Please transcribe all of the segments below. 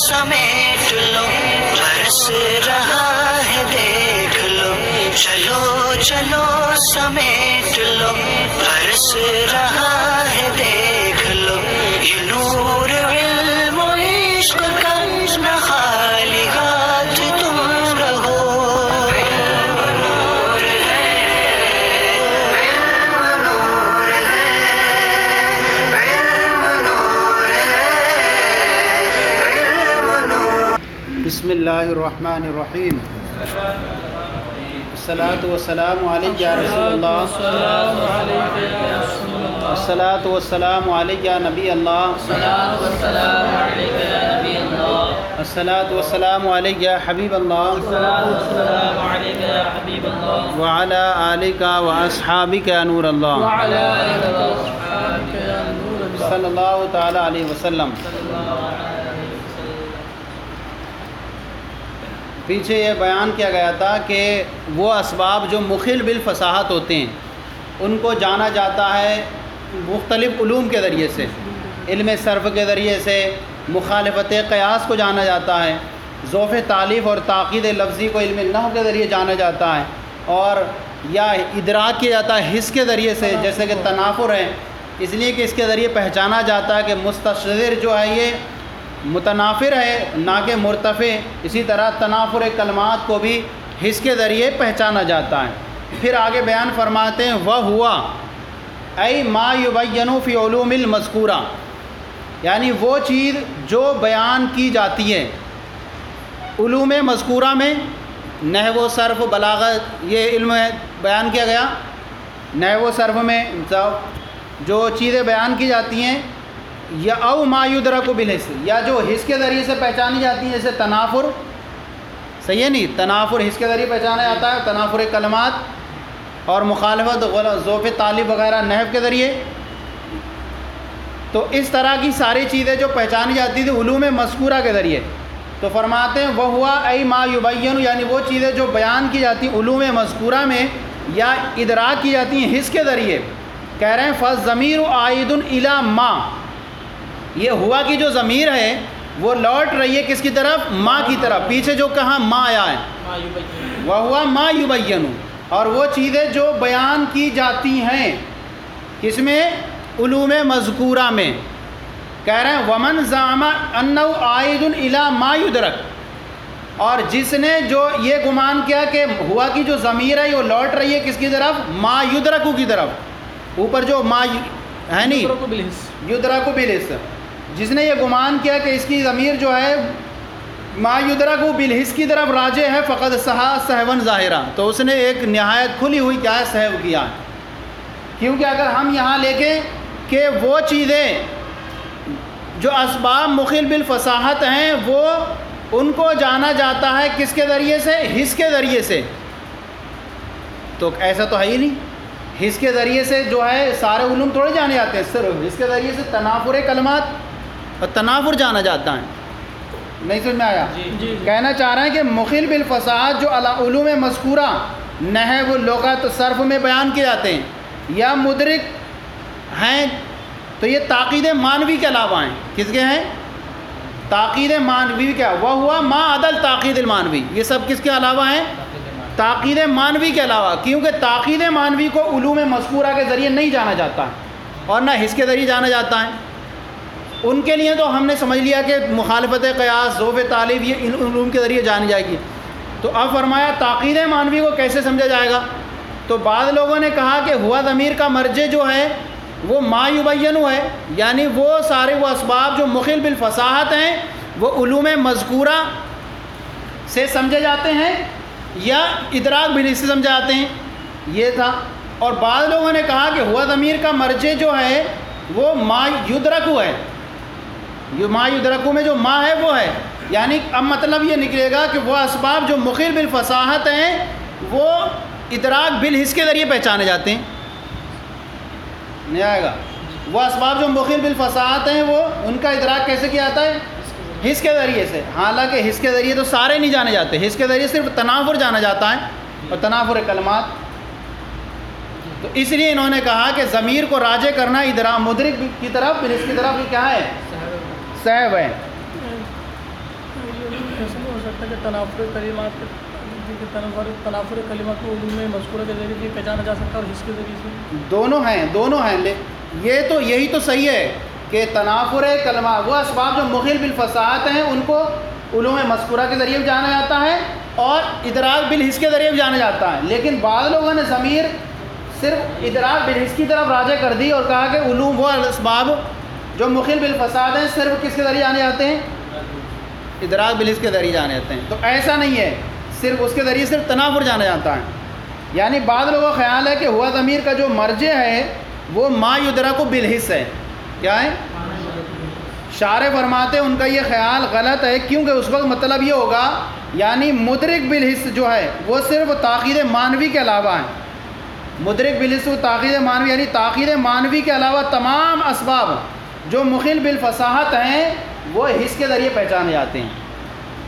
سمیٹ لو برس رہا ہے دیکھ لو، چلو چلو سمیٹ لو برس رہا ہے دیکھ لو، یہ نور علم و عشق کا نہ خالی ہاتھ تم رہو۔ بسم اللہ الرحمن الرحیم، الصلاۃ والسلام علیک یا رسول اللہ، الصلاۃ والسلام علیک یا نبی اللہ، الصلاۃ والسلام علیک یا حبیب اللہ، وعلی آلک واصحابک یا نور اللہ، صلی اللہ تعالی علیہ وسلم۔ پیچھے یہ بیان کیا گیا تھا کہ وہ اسباب جو مخل بالفصاحت ہوتے ہیں ان کو جانا جاتا ہے مختلف علوم کے ذریعے سے، علم صرف کے ذریعے سے، مخالفت قیاس کو جانا جاتا ہے، ذوف تعلیف اور تاکید لفظی کو علم نحو کے ذریعے جانا جاتا ہے، اور یا ادراک کیا جاتا ہے حس کے ذریعے سے، جیسے کہ تنافر ہے، اس لیے کہ اس کے ذریعے پہچانا جاتا ہے کہ مستشرر جو ہے یہ متنافر ہے نہ کہ مرتفع۔ اسی طرح تنافر کلمات کو بھی حس کے ذریعے پہچانا جاتا ہے۔ پھر آگے بیان فرماتے ہیں وہ ہوا ای ما یبین فی علوم المذکورہ، یعنی وہ چیز جو بیان کی جاتی ہے علوم مذکورہ میں، نحو و صرف بلاغت، یہ علم بیان کیا گیا نحو و صرف میں جو چیزیں بیان کی جاتی ہیں، یا او ما یدرک بالحس، یا جو حس کے ذریعے سے پہچانی جاتی ہیں، جیسے تنافر، صحیح ہے نہیں، تنافر حس کے ذریعے پہچانا جاتا ہے، تنافر کلمات اور مخالفت ذوف طالب وغیرہ نحو کے ذریعے۔ تو اس طرح کی ساری چیزیں جو پہچانی جاتی تھی علوم مذکورہ کے ذریعے، تو فرماتے ہیں وہ ہوا ای ما یبین، یعنی وہ چیزیں جو بیان کی جاتی ہیں علوم مذکورہ میں یا ادراک کی جاتی ہیں حس کے ذریعے۔ کہہ رہے ہیں فالضمیر عائد الی ما، یہ ہوا کی جو ضمیر ہے وہ لوٹ رہی ہے کس کی طرف؟ ما کی طرف۔ پیچھے جو کہاں ما آیا ہے وہ ہوا ما یبین، اور وہ چیزیں جو بیان کی جاتی ہیں کس میں؟ علوم مذکورہ میں۔ کہہ رہے ہیں ومن زعم انہ عائد الی ما یدرک، اور جس نے جو یہ گمان کیا کہ ہوا کی جو ضمیر ہے وہ لوٹ رہی ہے کس کی طرف؟ ما یدرک کی طرف۔ اوپر جو ما ہے نہیں، یدرک بالحس، جس نے یہ گمان کیا کہ اس کی ضمیر جو ہے ما یدرک بالحس کی طرف راجع ہے، فقد سہا سہون ظاہرہ، تو اس نے ایک نہایت کھلی ہوئی کیا ہے؟ سہو کیا ہے۔ کیونکہ اگر ہم یہاں لکھیں کہ وہ چیزیں جو اسباب مخل بالفصاحت ہیں وہ ان کو جانا جاتا ہے کس کے ذریعے سے؟ حس کے ذریعے سے، تو ایسا تو ہے ہی نہیں۔ حس کے ذریعے سے جو ہے سارے علوم تھوڑے جانے جاتے ہیں، صرف حس کے ذریعے سے تنافر کلمات اور تنافر جانا جاتا ہے۔ نہیں سمجھ میں آیا؟ کہنا چاہ رہے ہیں کہ مخل بالفصاحت جو علوم مذکورہ نحو لغت صرف میں بیان کیے جاتے ہیں یا مدرک ہیں، تو یہ تاکید معنوی کے علاوہ ہیں۔ کس کے ہیں؟ تاکید معنوی کیا؟ وہ ہوا ما عدل تاکید المعنوی، یہ سب کس کے علاوہ ہیں؟ تاکید معنوی کے علاوہ، کیونکہ تاکید معنوی کو علوم مذکورہ کے ذریعے نہیں جانا جاتا ہے اور نہ حس کے ذریعے جانا جاتا ہے۔ ان کے لیے تو ہم نے سمجھ لیا کہ مخالفت قیاس، ذوف طالب، یہ ان علوم کے ذریعے جانی جائے گی۔ تو اب فرمایا تاکید معنوی کو کیسے سمجھا جائے گا؟ تو بعض لوگوں نے کہا کہ ہوا ضمیر کا مرجع جو ہے وہ ما یبین ہے، یعنی وہ سارے وہ اسباب جو مخل بالفصاحت ہیں وہ علوم مذکورہ سے سمجھے جاتے ہیں یا ادراک بالحس سے سمجھے جاتے ہیں، یہ تھا۔ اور بعض لوگوں نے کہا کہ ہوا ضمیر کا مرجع جو ہے وہ ما یدرک ہے، ما یدرک میں جو ما ہے وہ ہے، یعنی اب مطلب یہ نکلے گا کہ وہ اسباب جو مخل بالفصاحت ہیں وہ ادراک بالحس کے ذریعے پہچانے جاتے ہیں۔ نہیں آئے گا؟ وہ اسباب جو مخل بالفصاحت ہیں وہ ان کا ادراک کیسے کیا جاتا ہے؟ حس کے ذریعے سے۔ حالانکہ حس کے ذریعے تو سارے نہیں جانے جاتے، حس کے ذریعے صرف تنافر جانا جاتا ہے اور تنافر کلمات۔ تو اس لیے انہوں نے کہا کہ ضمیر کو راجع کرنا ادراک مدرک کی طرف، پھر اس کی طرف کیا ہے؟ سہو ہے۔ ایسا نہیں ہو سکتا کہ تنافر کلمات کو علوم مذکورہ کے ذریعے سے پہچانا جا سکتا ہے اور حس کے ذریعے سے؟ دونوں ہیں یہ تو یہی تو صحیح ہے کہ تنافر کلمات وہ اسباب جو مخل بالفصاحت ہیں ان کو علوم مذکورہ کے ذریعے بھی جانا جاتا ہے اور ادراک بالحس کے ذریعے بھی جانا جاتا ہے، لیکن بعض لوگوں نے ضمیر صرف ادراک بالحس کی طرف راجع کر دی اور کہا کہ علوم وہ اسباب جو مخل بالفصاحت ہیں صرف کس کے ذریعے جانے جاتے ہیں؟ ادراک بالحس کے ذریعے جانے جاتے ہیں۔ تو ایسا نہیں ہے، صرف اس کے ذریعے صرف تنافر جانا جاتا ہے۔ یعنی بعض لوگوں کا خیال ہے کہ ہوا ضمیر کا جو مرجع ہے وہ ما یدرک بالحس ہے۔ کیا ہے؟ شارح فرماتے ہیں ان کا یہ خیال غلط ہے، کیونکہ اس وقت مطلب یہ ہوگا یعنی مدرک بالحس جو ہے وہ صرف تاخیر معنوی کے علاوہ ہے۔ مدرک بالحس و تاخیر معنوی یعنی تاخیر معنوی کے علاوہ تمام اسباب جو مخل بالفصاحت ہیں وہ حس کے ذریعے پہچانے جاتے ہیں۔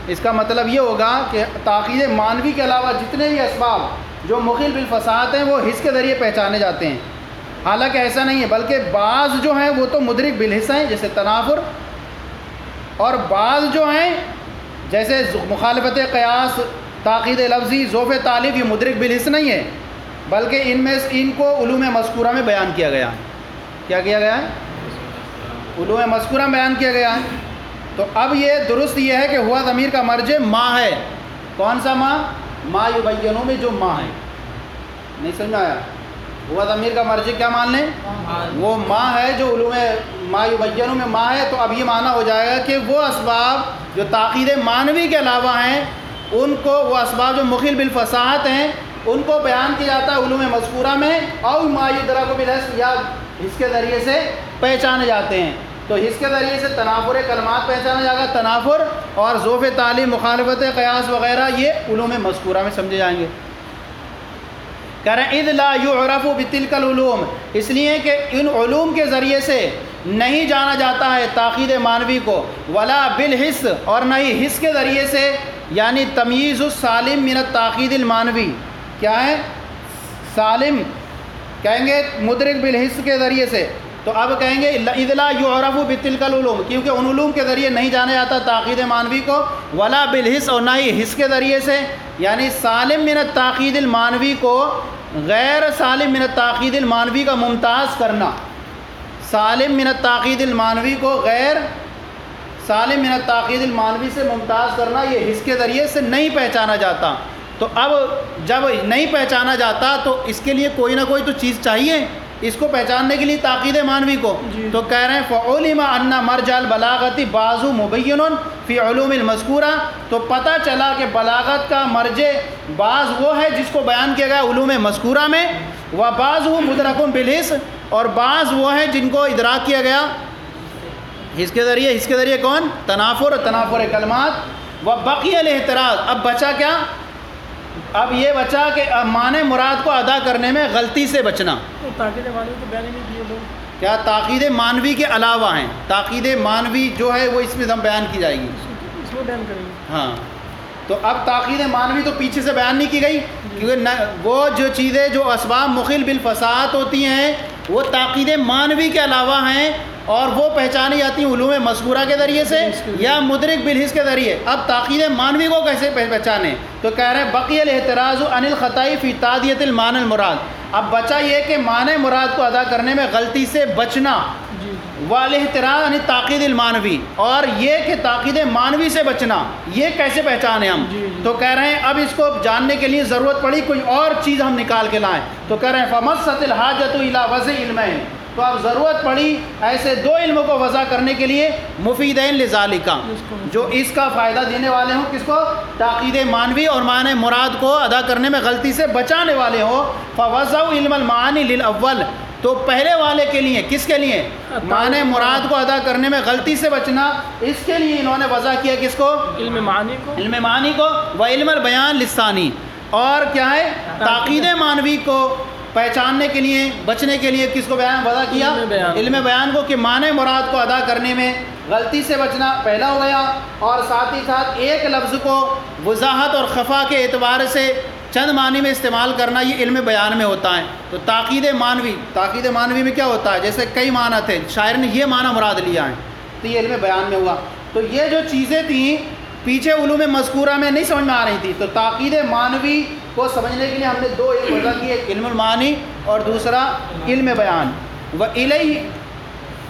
اس کا مطلب یہ ہوگا کہ تاخیر معنوی کے علاوہ جتنے بھی اسباب جو مخل بالفصاحت ہیں وہ حس کے ذریعے پہچانے جاتے ہیں، حالانکہ ایسا نہیں ہے، بلکہ بعض جو ہیں وہ تو مدرک بالحس ہیں جیسے تنافر، اور بعض جو ہیں جیسے مخالفت قیاس، تاقید لفظی، ضعف تعلیق، یہ مدرک بالحس نہیں ہے، بلکہ ان کو علوم مذکورہ میں بیان کیا گیا۔ کیا کیا گیا ہے؟ علوم مذکورہ میں بیان کیا گیا ہے۔ تو اب یہ درست یہ ہے کہ ہوا ضمیر کا مرجع ما ہے۔ کون سا ما؟ ما یبینو میں جو ما ہے، نہیں سمجھ آیا؟ ہوا ضمیر کا مرجع کیا مان لیں؟ وہ ما ہے جو علوم ما یبینو میں ما ہے۔ تو اب یہ معنی ہو جائے گا کہ وہ اسباب جو تاقید معنوی کے علاوہ ہیں ان کو، وہ اسباب جو مخل بالفصاحت ہیں ان کو بیان کیا جاتا ہے علوم مذکورہ میں، اور ما یدرک بالحس یا حس کے ذریعے سے پہچانے جاتے ہیں۔ تو حس کے ذریعے سے تنافر کلمات پہچانا جائے گا، تنافر اور ضعف تعلیم، مخالفت قیاس وغیرہ یہ علوم مذکورہ میں سمجھے جائیں گے۔ کہہ رہے ہیں اذ لا یعرف بتلک العلوم، اس لیے کہ ان علوم کے ذریعے سے نہیں جانا جاتا ہے تاقید معنوی کو، ولا بالحس، اور نہ ہی حس کے ذریعے سے، یعنی تمییز السالم من التاقید المعنوی، کیا ہے؟ سالم کہیں گے مدرک بالحس کے ذریعے سے، تو اب کہیں گے اذ لا یعرف بتلک العلوم، کیونکہ ان علوم کے ذریعے نہیں جانا جاتا تاقید معنوی کو، ولا بالحس، اور نہ ہی حس کے ذریعے سے، یعنی سالم من التاقید المعنوی کو غیر سالم من التاقید المعنوی کا ممتاز کرنا، سالم من التاقید المعنوی کو غیر سالم من التاقید المعنوی سے ممتاز کرنا، یہ حس کے ذریعے سے نہیں پہچانا جاتا۔ تو اب جب نہیں پہچانا جاتا تو اس کے لیے کوئی نہ کوئی تو چیز چاہیے اس کو پہچاننے کے لیے تاقید معنوی کو۔ تو کہہ رہے ہیں فعلم ان مرجع البلاغت بعض مبین فی علوم المذکورہ، تو پتہ چلا کہ بلاغت کا مرجع بعض وہ ہے جس کو بیان کیا گیا علوم مذکورہ میں، و بعض مدرک بالحس، اور بعض وہ ہیں جن کو ادراک کیا گیا حس کے ذریعے۔ حس کے ذریعے کون؟ تنافر کلمات، و بقی الاحتراز، اب بچا کیا؟ اب یہ بچا کہ معنی مراد کو ادا کرنے میں غلطی سے بچنا۔ تاقید معنوی کو بیان نہیں کیے لوگ، کیا تاقید معنوی کے علاوہ ہیں؟ تاقید معنوی جو ہے وہ اس میں ہم بیان کی جائے گی، اس میں بیان کریں گے۔ ہاں تو اب تاقید معنوی تو پیچھے سے بیان نہیں کی گئی، کیونکہ وہ جو چیزیں جو اسباب مخل بالفصاحت ہوتی ہیں وہ تاقید معنوی کے علاوہ ہیں، اور وہ پہچانی جاتی ہیں علوم مذکورہ کے ذریعے سے یا مدرک بالحس کے ذریعے۔ اب تاقید معنوی کو کیسے پہچانے؟ تو کہہ رہے ہیں بقی الاحتراز عن الخطأ فی تادیۃ المعنی المراد، اب بچا یہ کہ معنی مراد کو ادا کرنے میں غلطی سے بچنا، والاحتراز عن تاقید المعنوی، اور یہ کہ تاقید معنوی سے بچنا، یہ کیسے پہچانے ہم؟ تو کہہ رہے ہیں اب اس کو جاننے کے لیے ضرورت پڑی کوئی اور چیز ہم نکال کے لائیں، تو کہہ رہے ہیں فمست الحاجۃ الی وضع علمین، تو اب ضرورت پڑی ایسے دو علموں کو وضع کرنے کے لیے، مفیدین لذالک، جو اس کا فائدہ دینے والے ہوں، کس کو؟ تاقید معنوی اور معنی مراد کو ادا کرنے میں غلطی سے بچانے والے ہوں۔ فوضعوا علم المعانی للاول، تو پہلے والے کے لیے، کس کے لیے؟ معنی مراد کو ادا کرنے میں غلطی سے بچنا، اس کے لیے انہوں نے وضع کیا کس کو؟ علم معنی کو، علم معنی کو، و علم البیان للثانی، اور کیا ہے؟ تاقید معنوی کو پہچاننے کے لیے، بچنے کے لیے کس کو بیان وضع کیا؟ علم بیان کو، کہ معنی مراد کو ادا کرنے میں غلطی سے بچنا پہلا ہو گیا، اور ساتھ ہی ساتھ ایک لفظ کو وضاحت اور خفا کے اعتبار سے چند معنی میں استعمال کرنا، یہ علم بیان میں ہوتا ہے۔ تو تاقید معنوی میں کیا ہوتا ہے؟ جیسے کئی معنی تھے، شاعر نے یہ معنی مراد لیا ہے، تو یہ علم بیان میں ہوا۔ تو یہ جو چیزیں تھیں پیچھے علوم مذکورہ میں نہیں سمجھ میں آ رہی تھی، تو تاکید معنوی کو سمجھنے کے لیے ہم نے دو علم وضع کیے، ایک علم المعانی اور دوسرا علم بیان۔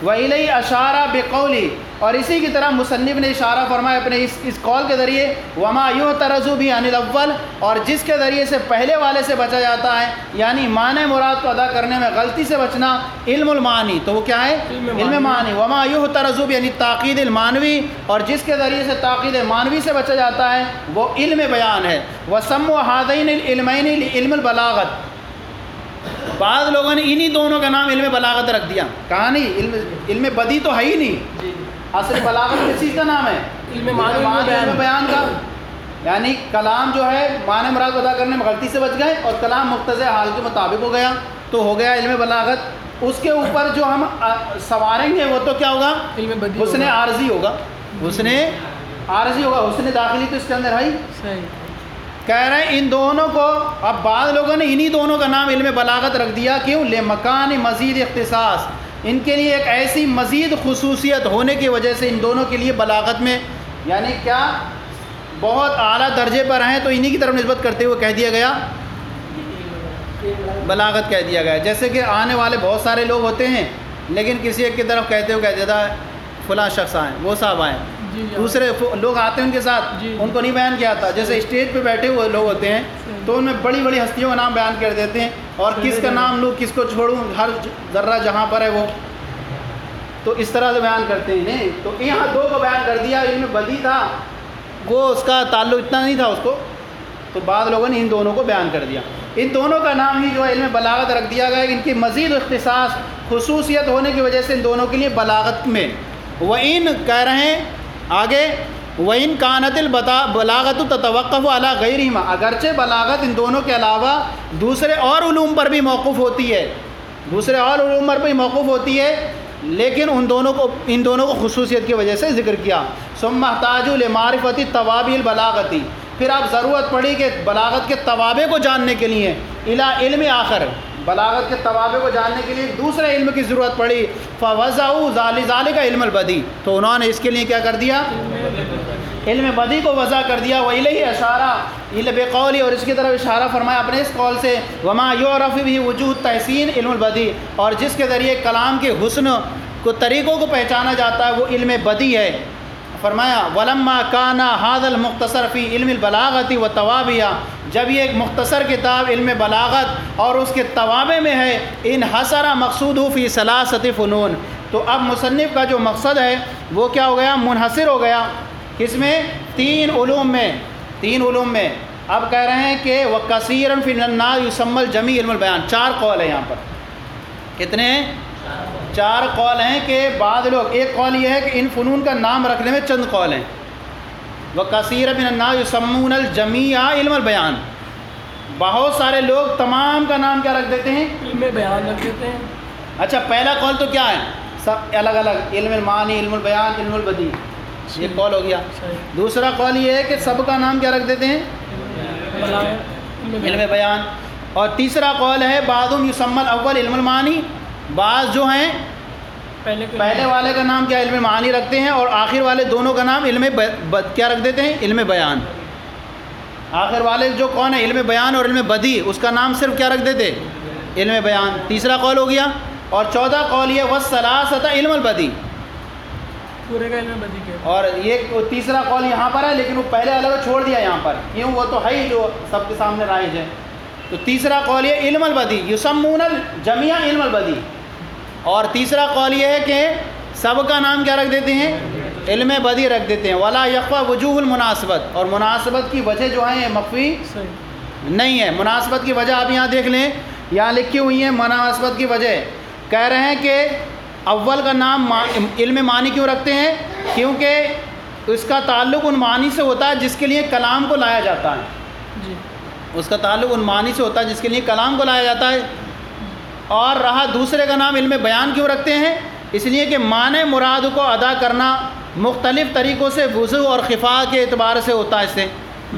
وَإِلَيْهِ أَشَارَ بِقَوْلِهِ، اور اسی کی طرح مصنف نے اشارہ فرمایا اپنے اس قول کے ذریعے، وَمَا يُعْتَرَضُ بِهِ عَنِ الْأَوَّلِ، اور جس کے ذریعے سے پہلے والے سے بچا جاتا ہے، یعنی معنی مراد کو ادا کرنے میں غلطی سے بچنا، علم المعانی، تو وہ کیا ہے؟ علم معنی۔ وَمَا يُعْتَرَضُ بِهِ یعنی تاقید المعنوی، اور جس کے ذریعے سے تاقید معنوی سے بچا جاتا ہے وہ علم بیان ہے۔ وَسَمُّوا هَذَيْنِ الْعِلْمَيْنِ علم البلاغت، بعض لوگوں نے انہی دونوں کا نام علم بلاغت رکھ دیا، کہا نہیں علم بدی تو ہے ہی نہیں، اصل بلاغت کس چیز کا نام ہے؟ علم بیان کا، یعنی کلام جو ہے معنی مراد ادا کرنے میں غلطی سے بچ گئے اور کلام مقتضی حال کے مطابق ہو گیا تو ہو گیا علم بلاغت۔ اس کے اوپر جو ہم سواریں گے وہ تو کیا ہوگا؟ حسن عارضی ہوگا، حسن عارضی ہوگا، حسن داخلی تو اس کے اندر ہے ہی۔ کہہ رہے ہیں ان دونوں کو، اب بعض لوگوں نے انہی دونوں کا نام علم بلاغت رکھ دیا، کیوں؟ لمکان مزید اختصاص، ان کے لیے ایک ایسی مزید خصوصیت ہونے کی وجہ سے ان دونوں کے لیے بلاغت میں یعنی کیا بہت اعلیٰ درجے پر ہیں، تو انہی کی طرف نسبت کرتے ہوئے کہہ دیا گیا بلاغت کہہ دیا گیا۔ جیسے کہ آنے والے بہت سارے لوگ ہوتے ہیں لیکن کسی ایک کی طرف کہتے ہوئے کہہ دیتا ہے فلاں شخص آئیں، وہ صاحب آئیں، دوسرے لوگ آتے ہیں ان کے ساتھ ان کو نہیں بیان کیا جاتا، جیسے اسٹیج پہ بیٹھے ہوئے لوگ ہوتے ہیں تو ان میں بڑی بڑی ہستیوں کا نام بیان کر دیتے ہیں، اور کس کا نام لوں کس کو چھوڑوں، ہر ذرہ جہاں پر ہے وہ تو اس طرح سے بیان کرتے ہیں۔ تو یہاں دو کو بیان کر دیا، علم بدی تھا وہ اس کا تعلق اتنا نہیں تھا اس کو، تو بعض لوگوں نے ان دونوں کو بیان کر دیا۔ ان دونوں کا نام ہی جو ہے علم بلاغت رکھ دیا گیا، ان کی مزید اختصاص خصوصیت ہونے کی وجہ سے ان دونوں کے لیے بلاغت میں وَإِن کہہ رہے ہیں آگے وَإِن كَانَتِ الْبَلَاغَةُ تَتَوَقَّفُ عَلَى غَيْرِهِمَا، اگرچہ بلاغت ان دونوں کے علاوہ دوسرے اور علوم پر بھی موقوف ہوتی ہے، دوسرے اور علوم پر بھی موقوف ہوتی ہے، لیکن ان دونوں کو خصوصیت کی وجہ سے ذکر کیا۔ ثُمَّ احْتَاجُوا لِمَعْرِفَةِ التَّوَابِعِ الْبَلَاغَةِ، پھر آپ ضرورت پڑی کہ بلاغت کے توابع کو جاننے کے لیے اِلَى علم آخر، بلاغت کے توابع کو جاننے کے لیے دوسرے علم کی ضرورت پڑی، فَوَضَعُوا ذَلِكَ علم البدی، تو انہوں نے اس کے لیے کیا کر دیا؟ علم بدی کو وضع کر دیا۔ وَإِلَيْهِ اشارہ بقولی، اور اس کی طرف اشارہ فرمایا اپنے اس قول سے، وَمَا يُعْرَفُ بِهِ وُجُوهُ التَّحْسِينِ علم البدی، اور جس کے ذریعے کلام کے حسن کو طریقوں کو پہچانا جاتا ہے وہ علم بدی ہے۔ فرمایا وَلَمَّا كَانَ هَذَا الْمُخْتَصَرُ فِي عِلْمِ الْبَلَاغَةِ وَتَوَابِعِهَا، جب یہ ایک مختصر کتاب علم بلاغت اور اس کے توابع میں ہے، انحصر مقصودہ فی ثلاثۃ فنون، تو اب مصنف کا جو مقصد ہے وہ کیا ہو گیا؟ منحصر ہو گیا، کس میں؟ تین علوم میں۔ اب کہہ رہے ہیں کہ وَكَثِيرًا فِي النَّاسِ يُسَمَّى الْجَمِيعُ علم البیان، چار قول ہیں یہاں پر، کتنے ہیں؟ چار قول ہیں کہ بعض لوگ، ایک قول یہ ہے کہ ان فنون کا نام رکھنے میں چند قول ہیں، وَكَثِيرًا مِنَ النَّاسِ يُسَمُّونَ الْجَمِيعَ علم البیان، بہت سارے لوگ تمام کا نام کیا رکھ دیتے ہیں؟ علم بیان رکھ دیتے ہیں۔ اچھا پہلا قول تو کیا ہے؟ سب الگ الگ، علم المعانی، علم البیان، علم البدی، یہ قول ہو گیا۔ دوسرا قول یہ ہے کہ سب کا نام کیا رکھ دیتے ہیں؟ علم بیان۔ اور تیسرا قول ہے بعضهم یسمى الاول علم المعانی، بعض جو ہیں پہلے والے کا نام کیا علم معانی رکھتے ہیں اور آخر والے دونوں کا نام علم کیا رکھ دیتے ہیں؟ علم بیان۔ آخر والے جو کون ہے علم بیان اور علم بدی، اس کا نام صرف کیا رکھ دیتے؟ علم بیان۔ تیسرا قول ہو گیا۔ اور چوتھا قول یہ والثلاثۃ علم البدی، پورے کا علم بدی کے، اور یہ تیسرا قول یہاں پر ہے لیکن وہ پہلے الگ چھوڑ دیا یہاں پر، کیوں؟ وہ تو ہے ہی جو سب کے سامنے رائج ہے۔ تو تیسرا قول یہ علم البدی، یسمون الجمیع علم البدی، اور تیسرا قول یہ ہے کہ سب کا نام کیا رکھ دیتے ہیں؟ علم بدی رکھ دیتے ہیں۔ ولا یخفی وجوہ المناسبت، اور مناسبت کی وجہ جو ہیں یہ مخفی نہیں ہے۔ مناسبت کی وجہ آپ یہاں دیکھ لیں، یہاں لکھی ہوئی ہیں مناسبت کی وجہ، کہہ رہے ہیں کہ اول کا نام علم معنی کیوں رکھتے ہیں؟ کیونکہ اس کا تعلق ان معنی سے ہوتا ہے جس کے لیے کلام کو لایا جاتا ہے، جی اس کا تعلق ان معنی سے ہوتا ہے جس کے لیے کلام کو لایا جاتا ہے۔ اور رہا دوسرے کا نام علم بیان کیوں رکھتے ہیں؟ اس لیے کہ معنی مراد کو ادا کرنا مختلف طریقوں سے وضو اور خفا کے اعتبار سے ہوتا ہے، اس سے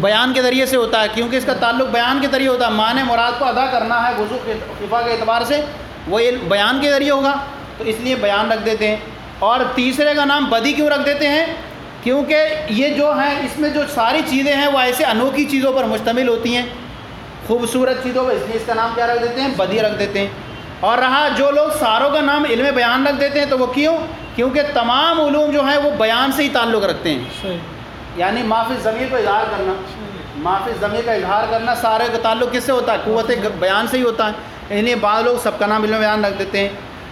بیان کے ذریعے سے ہوتا ہے، کیونکہ اس کا تعلق بیان کے ذریعے ہوتا ہے۔ معنی مراد کو ادا کرنا ہے وضو خفا کے اعتبار سے، وہ بیان کے ذریعے ہوگا، تو اس لیے بیان رکھ دیتے ہیں۔ اور تیسرے کا نام بدی کیوں رکھ دیتے ہیں؟ کیونکہ یہ جو ہیں اس میں جو ساری چیزیں ہیں وہ ایسے انوکھی چیزوں پر مشتمل ہوتی ہیں، خوبصورت چیزوں پر، اس لیے اس کا نام کیا رکھ دیتے ہیں؟ بدیع رکھ دیتے ہیں۔ اور رہا جو لوگ ساروں کا نام علم بیان رکھ دیتے ہیں تو وہ کیوں؟ کیونکہ تمام علوم جو ہیں وہ بیان سے ہی تعلق رکھتے ہیں، صحیح یعنی ما فی الضمیر کو اظہار کرنا، ما فی الضمیر کا اظہار کرنا سارے کا تعلق کس سے ہوتا ہے؟ قوت بیان سے ہی ہوتا ہے۔ اس لیے بعض لوگ سب کا نام علم بیان رکھ دیتے ہیں،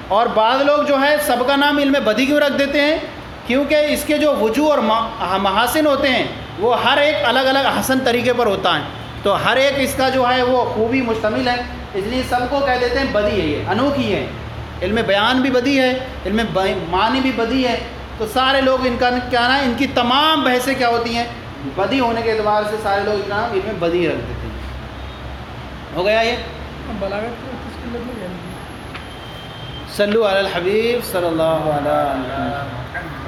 اور بعض لوگ جو ہے سب کا نام علم بدیع کیوں رکھ دیتے ہیں؟ کیونکہ اس کے جو وجوہ اور محاسن ہوتے ہیں وہ ہر ایک الگ الگ حسن طریقے پر ہوتا ہے، تو ہر ایک اس کا جو ہے وہ خوبی مشتمل ہے، اس لیے سب کو کہہ دیتے ہیں بدیع ہے، یہ انوکھی ہے۔ علم بیان بھی بدیع ہے، علم معنی بھی بدیع ہے، تو سارے لوگ ان کا کیا نا، ان کی تمام بحثیں کیا ہوتی ہیں؟ بدیع ہونے کے اعتبار سے سارے لوگ ان کا نام علم بدیع رکھ دیتے ہیں۔ ہو گیا یہ؟ بلاغت کس کی لگ گئی؟ صلو علی الحبیب صلی اللہ علیہ وسلم۔